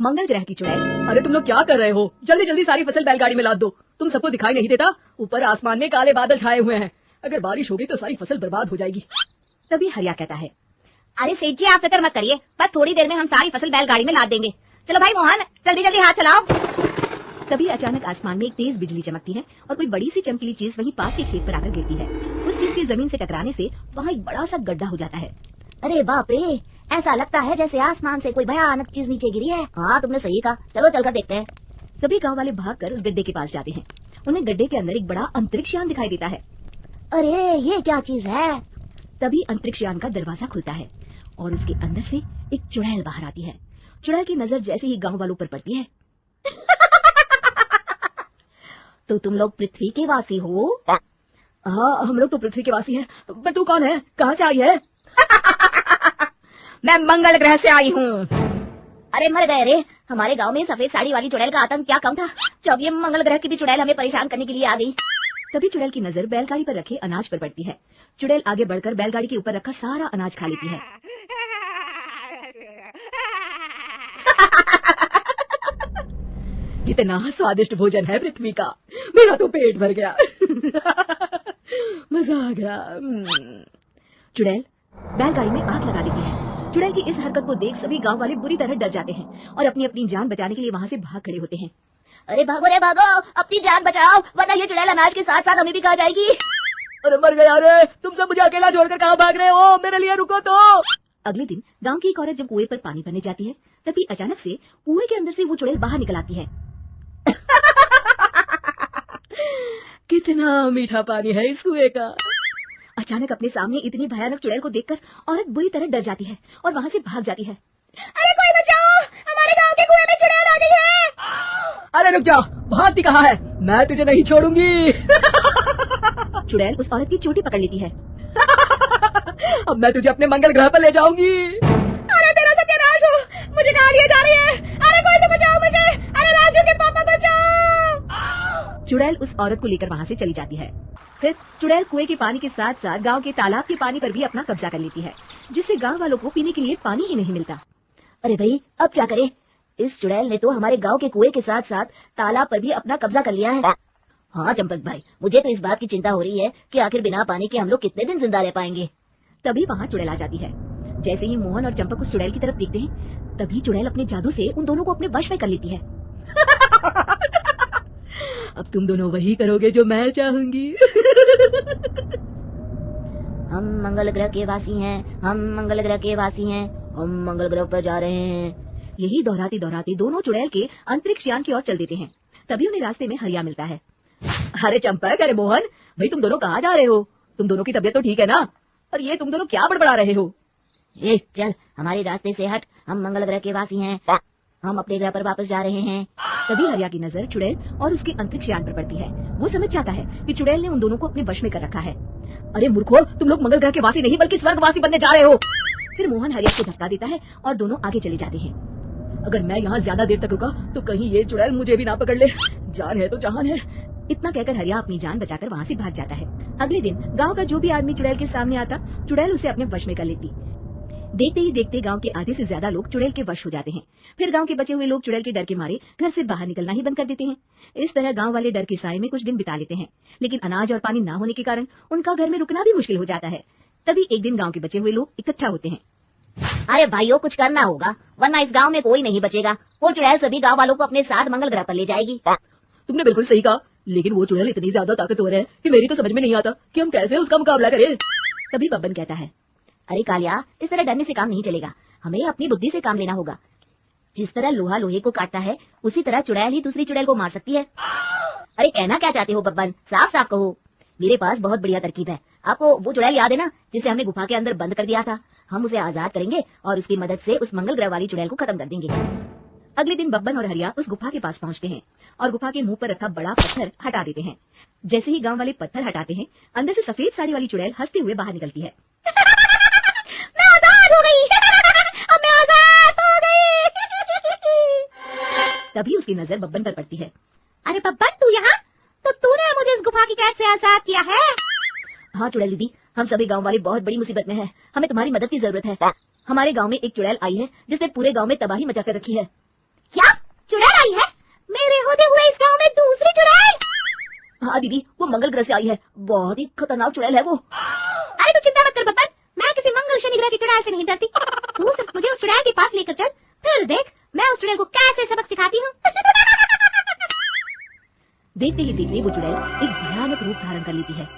मंगल ग्रह की चुड़ैल। अरे तुम लोग क्या कर रहे हो? जल्दी जल्दी सारी फसल बैलगाड़ी में लाद दो। तुम सबको दिखाई नहीं देता? ऊपर आसमान में काले बादल छाए हुए हैं। अगर बारिश हो गई तो सारी फसल बर्बाद हो जाएगी। तभी हरिया कहता है, अरे सेठ जी आप फिक्र मत करिए, बस थोड़ी देर में हम सारी फसल बैलगाड़ी में लाद देंगे। चलो भाई मोहन, जल्दी जल्दी हाथ चलाओ। तभी अचानक आसमान में एक तेज बिजली चमकती है और कोई बड़ी सी चमकीली चीज वहीं पास के खेत पर आकर गिरती है। उस चीज के जमीन से टकराने से वहाँ एक बड़ा सा गड्ढा हो जाता है। अरे बाप रे, ऐसा लगता है जैसे आसमान से कोई भयानक चीज नीचे गिरी है। हाँ तुमने सही कहा, चलो चलकर देखते हैं। सभी गांव वाले भागकर उस गड्ढे के पास जाते हैं। उन्हें गड्ढे के अंदर एक बड़ा अंतरिक्ष यान दिखाई देता है। अरे ये क्या चीज है? तभी अंतरिक्ष यान का दरवाजा खुलता है और उसके अंदर से एक चुड़ैल बाहर आती है। चुड़ैल की नजर जैसे ही गांव वालों पर पड़ती है तो तुम लोग पृथ्वी के वासी हो? हाँ हम लोग तो पृथ्वी के वासी हैं। पर तू कौन है? कहाँ से आई है? मैं मंगल ग्रह से आई हूँ। अरे मर गए रे, हमारे गांव में सफेद साड़ी वाली चुड़ैल का आतंक क्या कम था, जब ये मंगल ग्रह की भी चुड़ैल हमें परेशान करने के लिए आ गई। तभी चुड़ैल की नजर बैलगाड़ी पर रखे अनाज पर पड़ती है। चुड़ैल आगे बढ़कर बैलगाड़ी के ऊपर रखा सारा अनाज खा लेती है। कितना स्वादिष्ट भोजन है पृथ्वी का, मेरा तो पेट भर गया। मजा आ गया। चुड़ैल बैलगाड़ी में आग लगा देती है। चुड़ैल की इस हरकत को देख सभी गांव वाले बुरी तरह डर जाते हैं और अपनी अपनी जान बचाने के लिए वहाँ से भाग खड़े होते हैं। अरे भागो रे भागो, अपनी जान बचाओ वरना ये चुड़ैल अनाज के साथ साथ हमें भी खा जाएगी। अरे मर गया रे, तुम सब मुझे अकेला छोड़कर कहाँ भाग रहे हो? मेरे लिए रुको तो। अगले दिन गांव की एक औरत जब कुएं पर पानी भरने जाती है तभी अचानक से कुएं के अंदर से वो चुड़ैल बाहर निकल आती है। कितना मीठा पानी है इस कुएं का। अचानक अपने सामने इतनी भयानक चुड़ैल को देखकर औरत बुरी तरह डर जाती है और वहाँ से भाग जाती है। अरे कोई बचाओ, हमारे गांव के कुएं में चुड़ैल आ गई है। अरे रुक जा, भागती कहाँ है? मैं तुझे नहीं छोड़ूंगी। चुड़ैल उस औरत की चोटी पकड़ लेती है। अब मैं तुझे अपने मंगल ग्रह पर ले जाऊंगी। अरे तेरा सत्यानाश हो, मुझे कहाँ लिए जा रही है? अरे कोई तो बचाओ मुझे, अरे राजू के पापा बचाओ। चुड़ैल उस औरत को लेकर वहाँ से चली जाती है। फिर चुड़ैल कुएं के पानी के साथ साथ गांव के तालाब के पानी पर भी अपना कब्जा कर लेती है, जिससे गांव वालों को पीने के लिए पानी ही नहीं मिलता। अरे भाई अब क्या करें? इस चुड़ैल ने तो हमारे गांव के कुएं के साथ साथ तालाब पर भी अपना कब्जा कर लिया है। हाँ चंपक भाई, मुझे तो इस बात की चिंता हो रही है कि आखिर बिना पानी के हम लोग कितने दिन जिंदा रह पाएंगे। तभी वहाँ चुड़ैल आ जाती है। जैसे ही मोहन और चंपक उस चुड़ैल की तरफ देखते हैं तभी चुड़ैल अपने जादू से उन दोनों को अपने वश में कर लेती है। अब तुम दोनों वही करोगे जो मैं चाहूंगी। हम मंगल ग्रह के वासी हैं, हम मंगल ग्रह के वासी हैं, हम मंगल ग्रह पर जा रहे हैं। यही दोहराते दोहराते दोनों चुड़ैल के अंतरिक्ष यान की ओर चल देते हैं। तभी उन्हें रास्ते में हरिया मिलता है। अरे चंपक, अरे मोहन, भाई तुम दोनों कहाँ जा रहे हो? तुम दोनों की तबीयत तो ठीक है ना? और ये तुम दोनों क्या बड़बड़ा रहे हो? ए चल, हमारे रास्ते से हट, हम मंगल ग्रह के वासी हैं, हम अपने ग्रह पर वापस जा रहे हैं। तभी हरिया की नजर चुड़ैल और उसके अंतरिक्ष यान पर पड़ती है। वो समझ जाता है कि चुड़ैल ने उन दोनों को अपने वश में कर रखा है। अरे मूर्खों, तुम लोग मंगल ग्रह के वासी नहीं बल्कि स्वर्गवासी बनने जा रहे हो। फिर मोहन हरिया को धक्का देता है और दोनों आगे चले जाते हैं। अगर मैं यहाँ ज्यादा देर तक रुका तो कहीं ये चुड़ैल मुझे भी ना पकड़ ले। जान है तो जहान है। इतना कहकर हरिया अपनी जान बचाकर वहाँ से भाग जाता है। अगले दिन गांव का जो भी आदमी चुड़ैल के सामने आता, चुड़ैल उसे अपने वश में कर लेती। देखते ही देखते गांव के आधे से ज्यादा लोग चुड़ैल के वश हो जाते हैं। फिर गांव के बचे हुए लोग चुड़ैल के डर के मारे घर से बाहर निकलना ही बंद कर देते हैं। इस तरह गांव वाले डर के साए में कुछ दिन बिता लेते हैं, लेकिन अनाज और पानी न होने के कारण उनका घर में रुकना भी मुश्किल हो जाता है। तभी एक दिन गाँव के बचे हुए लोग इकट्ठा होते हैं। अरे भाइयों, कुछ करना होगा वरना इस गांव में कोई नहीं बचेगा। वो चुड़ैल सभी गांव वालों को अपने साथ मंगल ग्रह पर ले जाएगी। तुमने बिल्कुल सही कहा, लेकिन वो चुड़ैल इतनी ज्यादा ताकतवर है कि मेरी तो समझ में नहीं आता कि हम कैसे उसका मुकाबला करें। तभी बब्बन कहता है, अरे कालिया, इस तरह डरने से काम नहीं चलेगा, हमें अपनी बुद्धि से काम लेना होगा। जिस तरह लोहा लोहे को काटता है उसी तरह चुड़ैल ही दूसरी चुड़ैल को मार सकती है। अरे कहना क्या चाहते हो बब्बन, साफ साफ कहो। मेरे पास बहुत बढ़िया तरकीब है। आपको वो चुड़ैल याद है ना जिसे हमने गुफा के अंदर बंद कर दिया था? हम उसे आजाद करेंगे और उसकी मदद से उस मंगल ग्रह वाली चुड़ैल को खत्म कर देंगे। अगले दिन बब्बन और हरिया उस गुफा के पास पहुंचते हैं और गुफा के मुंह पर रखा बड़ा पत्थर हटा देते हैं। जैसे ही गांव वाले पत्थर हटाते हैं, अंदर से सफेद साड़ी वाली चुड़ैल हंसते हुए बाहर निकलती है। मैं आजाद हो गई। अब मैं आजाद हो गई। तभी उसकी नजर बब्बन पर पड़ती है। अरे बब्बन, तू यहाँ? तो तूने मुझे इस गुफा की कैद से आजाद किया है? हाँ चुड़ैल दीदी, हम सभी गांव वाले बहुत बड़ी मुसीबत में हैं। हमें तुम्हारी मदद की जरूरत है। हमारे गांव में एक चुड़ैल आई है जिसने पूरे गांव में तबाही मचा कर रखी है। होते हुए इस गांव में दूसरी चुड़ैल। हाँ दीदी, वो मंगल ग्रह से आई है, बहुत ही खतरनाक चुड़ैल है वो। अरे तू चिंता मत कर बब्बन, मैं किसी मंगल शनि ग्रह की चुड़ैल से नहीं डरती। तू सिर्फ मुझे उस चुड़ैल के पास लेकर चल, फिर देख मैं उस चुड़ैल को कैसे सबक सिखाती हूँ। देखते ही देखते वो चुड़ैल एक भयानक रूप धारण कर लेती है।